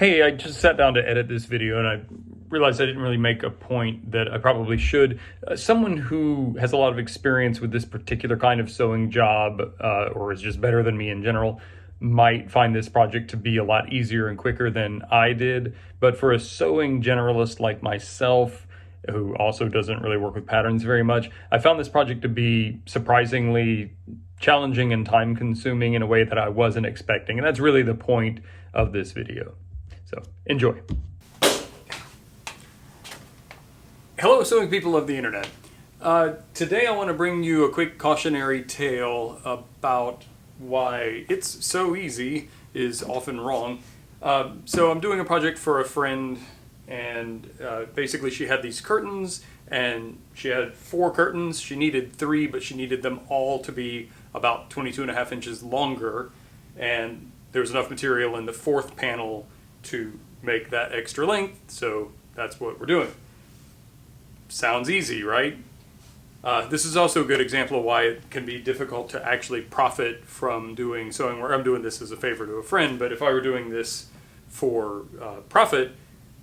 Hey, I just sat down to edit this video and I realized I didn't really make a point that I probably should. Someone who has a lot of experience with this particular kind of sewing job, or is just better than me in general, might find this project to be a lot easier and quicker than I did. But for a sewing generalist like myself, who also doesn't really work with patterns very much, I found this project to be surprisingly challenging and time consuming in a way that I wasn't expecting. And that's really the point of this video. So enjoy. Hello, sewing people of the internet. Today I want to bring you a quick cautionary tale about why it's so easy is often wrong. So I'm doing a project for a friend, and basically she had these curtains, and she had 4 curtains. She needed 3, but she needed them all to be about 22.5 inches longer, and there was enough material in the 4th panel to make that extra length, so that's what we're doing. Sounds easy, right? This is also a good example of why it can be difficult to actually profit from doing sewing work. I'm doing this as a favor to a friend, but if I were doing this for profit,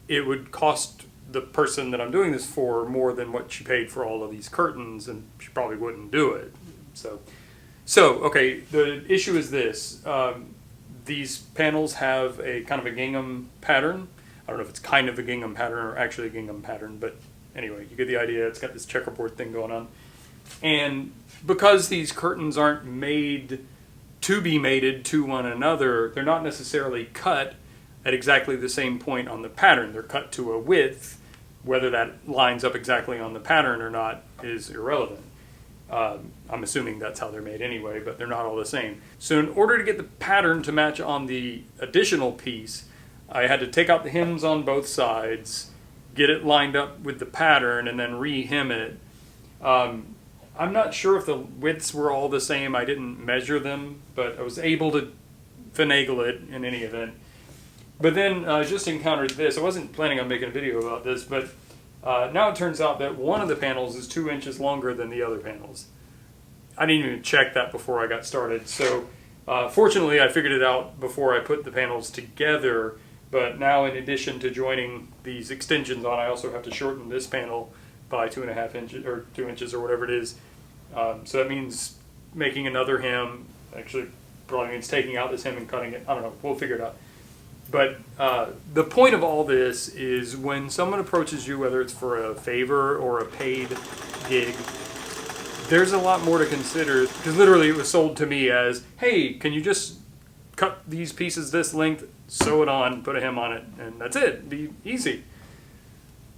it would cost the person that I'm doing this for more than what she paid for all of these curtains, and she probably wouldn't do it. So okay, the issue is this. These panels have a kind of a gingham pattern. I don't know if it's kind of a gingham pattern or actually a gingham pattern, but anyway, you get the idea. It's got this checkerboard thing going on. And because these curtains aren't made to be mated to one another, they're not necessarily cut at exactly the same point on the pattern. They're cut to a width. Whether that lines up exactly on the pattern or not is irrelevant. I'm assuming that's how they're made anyway, but they're not all the same. So in order to get the pattern to match on the additional piece, I had to take out the hems on both sides, get it lined up with the pattern, and then re-hem it. I'm not sure if the widths were all the same. I didn't measure them, but I was able to finagle it in any event. But then I just encountered this. I wasn't planning on making a video about this, but now it turns out that one of the panels is 2 inches longer than the other panels. I didn't even check that before I got started. So fortunately I figured it out before I put the panels together, but now in addition to joining these extensions on, I also have to shorten this panel by 2.5 inches or 2 inches or whatever it is. So that means making another hem. Actually probably means taking out this hem and cutting it. I don't know, we'll figure it out. But the point of all this is when someone approaches you, whether it's for a favor or a paid gig, there's a lot more to consider, because literally it was sold to me as, hey, can you just cut these pieces this length, sew it on, put a hem on it, and that's it. Be easy.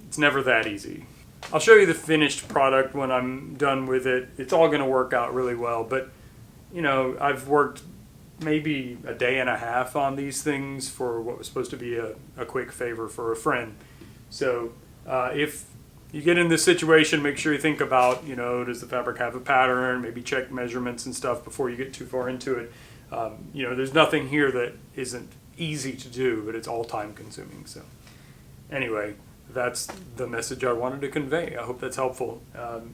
It's never that easy. I'll show you the finished product when I'm done with it. It's all going to work out really well, but you know, I've worked maybe a day and a half on these things for what was supposed to be a quick favor for a friend. So if you get in this situation, make sure you think about, you know, does the fabric have a pattern? Maybe check measurements and stuff before you get too far into it. You know, there's nothing here that isn't easy to do, but it's all time consuming. So anyway, that's the message I wanted to convey. I hope that's helpful.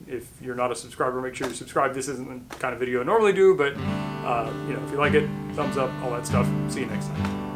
If you're not a subscriber, make sure you subscribe. This isn't the kind of video I normally do, but you know, if you like it, thumbs up, all that stuff. See you next time.